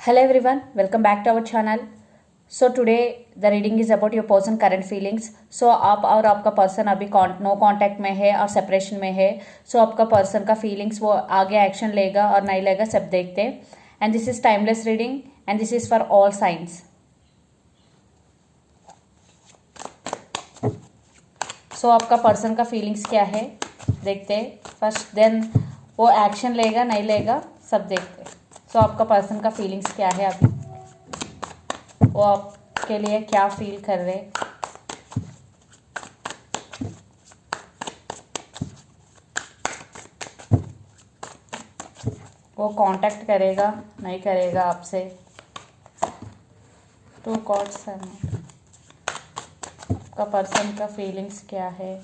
Hello everyone, welcome back to our channel. So today the reading is about your person current feelings. So आप और आपका person अभी no contact में है और सेपरेशन में है. सो आपका पर्सन का फीलिंग्स वो आगे एक्शन लेगा और नहीं लेगा सब देखते हैं. And this is timeless reading and this is for all science. So आपका पर्सन का फीलिंग्स क्या है देखते हैं फर्स्ट, देन वो एक्शन लेगा नहीं लेगा सब देखते हैं. सो आपका पर्सन का फीलिंग्स क्या है अभी, वो आपके लिए क्या फील कर रहे. वो कांटेक्ट करेगा नहीं करेगा आपसे. टू कॉर्ड्स है. आपका पर्सन का फीलिंग्स क्या है.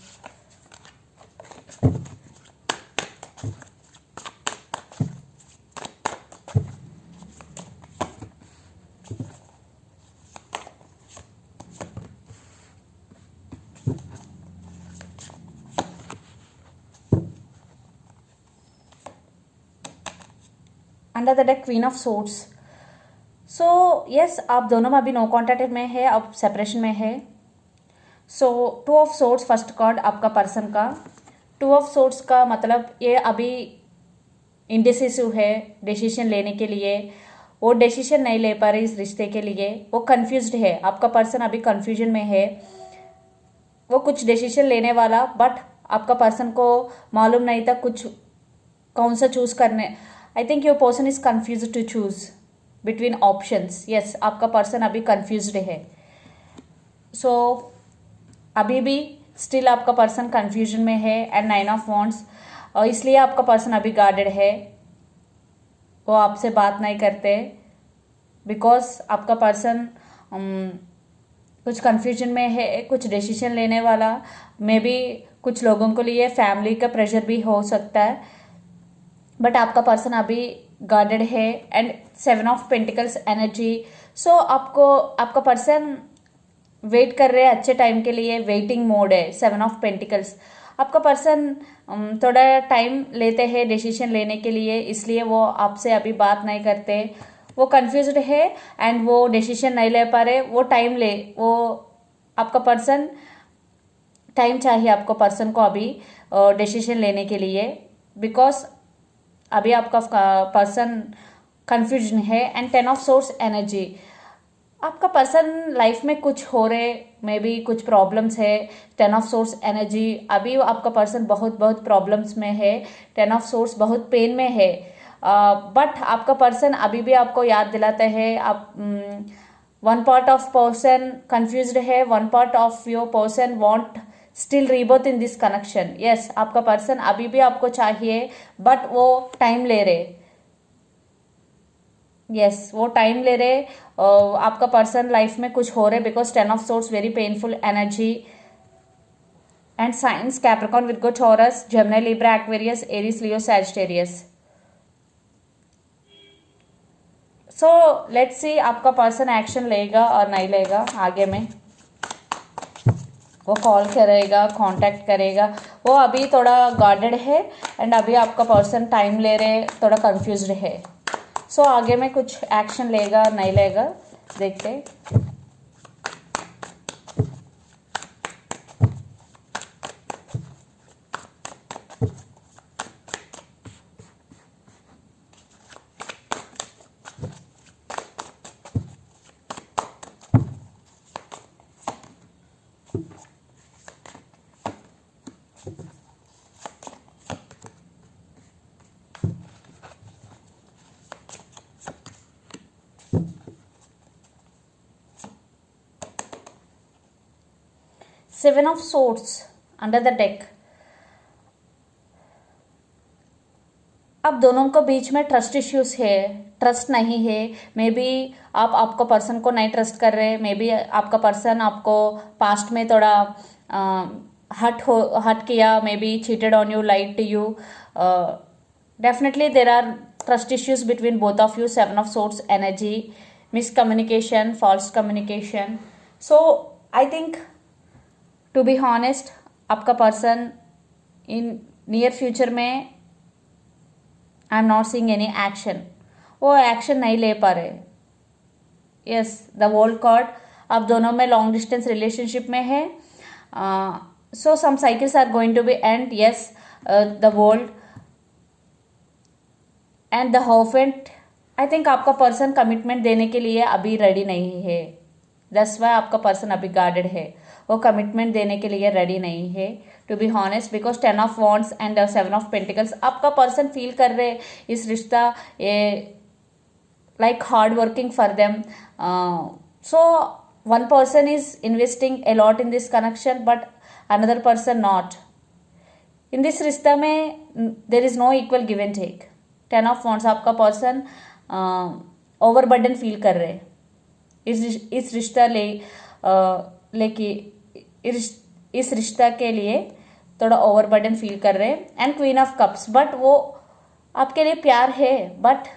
Under the deck queen of swords. So yes, आप दोनों में अभी नो कॉन्टैक्ट में है, आप सेपरेशन में है. So two of swords first card आपका पर्सन का. टू ऑफ सोर्ड्स का मतलब ये अभी इंडिसिसिव है डिसीजन लेने के लिए. वो डिसीजन नहीं ले पा रहे इस रिश्ते के लिए. वो कंफ्यूज्ड है. आपका पर्सन अभी कंफ्यूजन में है. वो कुछ डिसीजन लेने वाला, बट आपका पर्सन को मालूम नहीं था कुछ कौन सा चूज करने. I think your person is confuse to choose between options. Yes, आपका पर्सन अभी कंफ्यूज्ड है. सो अभी भी स्टिल आपका पर्सन कंफ्यूजन में है एंड 9 ऑफ वॉन्ड्स. इसलिए आपका पर्सन अभी गार्डेड है. वो आपसे बात नहीं करते बिकॉज आपका पर्सन कुछ कंफ्यूजन में है, कुछ डिसीजन लेने वाला. मे बी कुछ लोगों के लिए फैमिली का प्रेशर भी हो सकता है, बट आपका पर्सन अभी गार्डेड है. And 7 of pentacles energy. So आपका पर्सन वेट कर रहे हैं अच्छे टाइम के लिए. वेटिंग मोड है. 7 ऑफ पेंटिकल्स. आपका पर्सन थोड़ा टाइम लेते हैं डिसीजन लेने के लिए, इसलिए वो आपसे अभी बात नहीं करते. वो कंफ्यूज्ड है एंड वो डिसीजन नहीं ले पा रहे. वो आपका पर्सन टाइम चाहिए आपको पर्सन को अभी डिसीजन लेने के लिए, बिकॉज अभी आपका पर्सन कंफ्यूजन है. And 10 of swords energy. आपका पर्सन लाइफ में कुछ हो रहे, मे बी कुछ प्रॉब्लम्स है. 10 ऑफ सोर्स एनर्जी. अभी आपका पर्सन बहुत प्रॉब्लम्स में है. 10 ऑफ सोर्स बहुत पेन में है. बट आपका पर्सन अभी भी आपको याद दिलाते हैं. आप one part of person confused है, one part of your person want still rebirth in this connection. Yes, आपका पर्सन अभी भी आपको चाहिए, बट वो टाइम ले रहे. यस, वो टाइम ले रहे. आपका पर्सन लाइफ में कुछ हो रहे because 10 of source very painful energy. And science Capricorn, Virgo, taurus, Gemini, Libra, Aquarius, Aries, Leo, Sagittarius. So let's सी आपका पर्सन एक्शन लेगा और नहीं लेगा आगे में. वो कॉल करेगा, कांटेक्ट करेगा. वो अभी थोड़ा गार्डेड है एंड अभी आपका पर्सन टाइम ले रहे, थोड़ा कंफ्यूज्ड है. सो आगे में कुछ एक्शन लेगा नहीं लेगा देखते. Seven of Swords under the deck. अब दोनों को बीच में ट्रस्ट इश्यूज है, ट्रस्ट नहीं है. मे बी आप आपको पर्सन को नहीं ट्रस्ट कर रहे. मे बी आपका पर्सन आपको पास्ट में थोड़ा हट किया. Maybe cheated on you, lied to you. Definitely there are trust issues between both of you. 7 of swords energy. Miscommunication, false communication. So I think to be honest आपका person in near future में I am not seeing any action. वो action नहीं ले पा रहे. Yes the world card, आप दोनों में लॉन्ग डिस्टेंस रिलेशनशिप में है. So some cycles are going to be end. Yes the world and the हॉफेंट. आई थिंक आपका पर्सन कमिटमेंट देने के लिए अभी रेडी नहीं है. दैट्स वाई आपका पर्सन अभी गार्डेड है, वो कमिटमेंट देने के लिए रेडी नहीं है to be honest. Because 10 of wands and 7 of pentacles, आपका पर्सन फील कर रहे इस रिश्ता like hard working for them. So one person is investing a lot in this connection but another person not. In this रिश्ता में there is no equal give and take. 10 of wands, आपका person overburden feel कर रहे इस रिश्ता लेके इस रिश्ता के लिए थोड़ा ओवरबर्डन फील कर रहे. And queen of cups, but वो आपके लिए प्यार है बट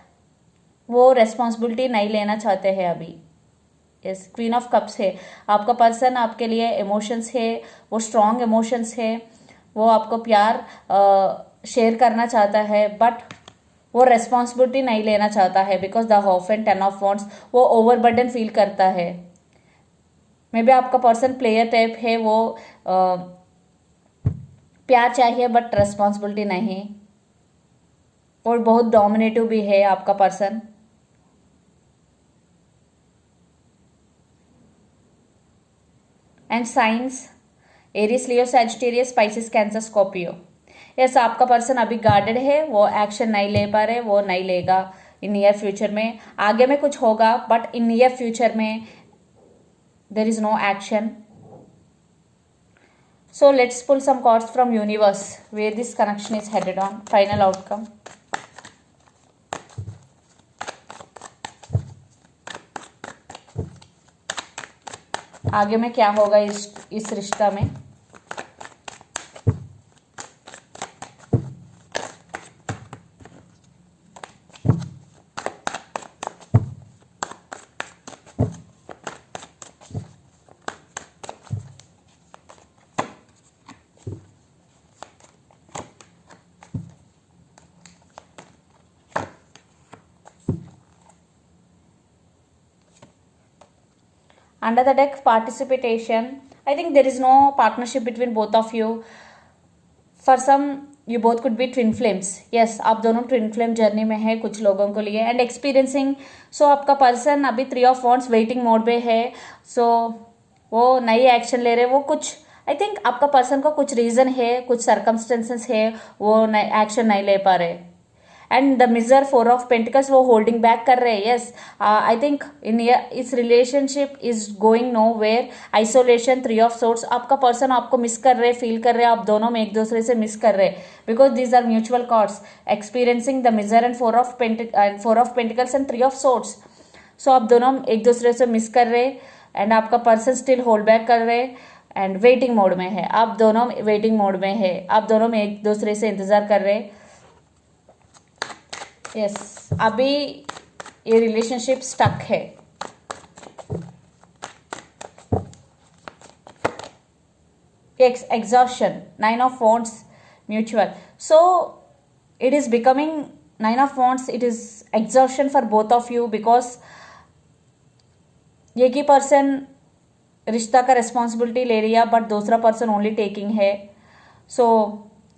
वो रेस्पॉन्सिबिलिटी नहीं लेना चाहते हैं अभी. यस क्वीन ऑफ कप्स है, आपका पर्सन आपके लिए इमोशंस है, वो स्ट्रॉन्ग इमोशंस है, वो आपको प्यार शेयर करना चाहता है बट वो रेस्पॉन्सिबिलिटी नहीं लेना चाहता है. बिकॉज द हॉफेंट 10 ऑफ वॉन्ड्स, वो ओवरबर्डन फील करता है. मे बी आपका पर्सन प्लेयर टाइप है, वो प्यार चाहिए बट रेस्पॉन्सिबिलिटी नहीं, और बहुत डोमिनेटिव भी है आपका person. And signs Aries, Leo, Sagittarius, Pisces, Cancer, Scorpio. Yes आपका पर्सन अभी गार्डेड है, वो एक्शन नहीं ले पा रहे, वो नहीं लेगा इन नियर फ्यूचर में. आगे में कुछ होगा बट इन नियर फ्यूचर में there is no action. So let's pull some cards from universe where this connection is headed on. Final outcome. आगे में क्या होगा इस रिश्ता में. Under the deck, participation. I think there is no partnership between both of you. For some, you both could be twin flames. Yes, आप दोनों twin flame journey में है कुछ लोगों को लिए. एंड एक्सपीरियंसिंग, सो आपका पर्सन अभी 3 ऑफ वॉन्ड्स वेटिंग मोड पे है. सो वो नई एक्शन ले रहे, वो कुछ आई थिंक आपका पर्सन को कुछ रीज़न है, कुछ सर्कमस्टेंसेस है, वो एक्शन नहीं ले पा रहे. And the miser 4 of pentacles, वो होल्डिंग बैक कर रहे हैं. यस आई थिंक इन इस relationship is going nowhere. Isolation, 3 of swords, आपका पर्सन आपको मिस कर रहे, फील कर रहे, आप दोनों में एक दूसरे से मिस कर रहे. Because these are mutual cords. Experiencing the miser and 4 of pentacles and 3 of swords. So आप दोनों एक दूसरे से मिस कर रहे एंड आपका पर्सन स्टिल होल्ड बैक कर रहे एंड वेटिंग मोड में है. आप दोनों वेटिंग मोड में है, आप दोनों में एक दूसरे से इंतजार कर रहे. यस अभी ये रिलेशनशिप स्टक है. Exhaustion, 9 of wands, mutual. So it is becoming 9 of wands, it is exhaustion for both of you. Because एक ही पर्सन रिश्ता का रिस्पॉन्सिबिलिटी ले रही है बट दूसरा पर्सन ओनली टेकिंग है. सो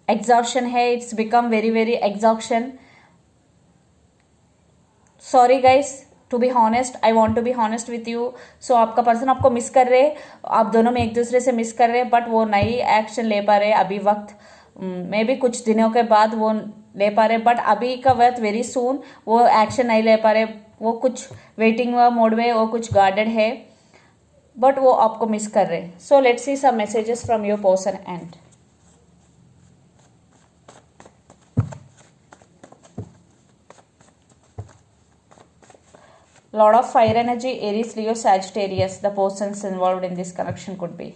एग्जॉशन है, it's become very very exhaustion. Sorry guys, to be honest, I want to be honest with you. So आपका पर्सन आपको मिस कर रहे, आप दोनों में एक दूसरे से मिस कर रहे बट वो नई एक्शन ले पा रहे अभी वक्त. मे बी कुछ दिनों के बाद वो ले पा रहे बट अभी का वक्त वेरी सून वो एक्शन नहीं ले पा रहे. वो कुछ वेटिंग मोड में, वो कुछ गार्डेड है बट वो आपको मिस कर रहे. So let's see some messages from your person end. Lord of fire energy, Aries, Leo, Sagittarius, the persons involved in this connection could be.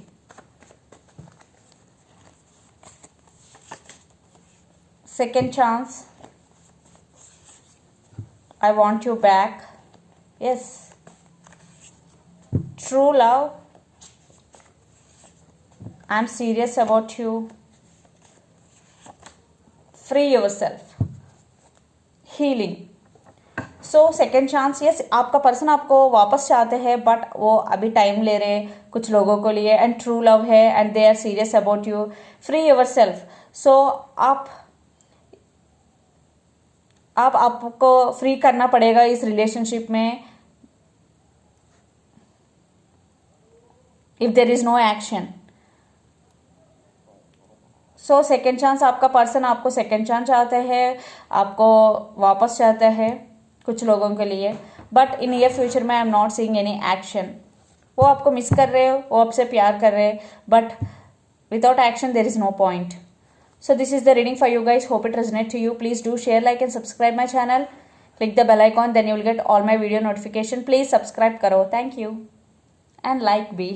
Second chance. I want you back. Yes. True love. I'm serious about you. Free yourself. Healing. So second chance, yes आपका person आपको वापस चाहते हैं but वो अभी time ले रहे हैं कुछ लोगों को लिए, एंड ट्रू लव है and they are serious about you, free yourself. So आपको फ्री करना पड़ेगा इस रिलेशनशिप में if there is no action. So second chance, आपका पर्सन आपको सेकेंड चांस चाहते हैं, आपको वापस चाहते हैं कुछ लोगों के लिए, बट इन नियर फ्यूचर में I am not seeing any action. वो आपको मिस कर रहे हो, वो आपसे प्यार कर रहे हैं, but without action there is no point. So this is the reading for you guys. Hope it resonates to you. Please do share, like and subscribe my channel. Click the bell icon, then you will get all my video notification. Please subscribe karo. Thank you. And like भी.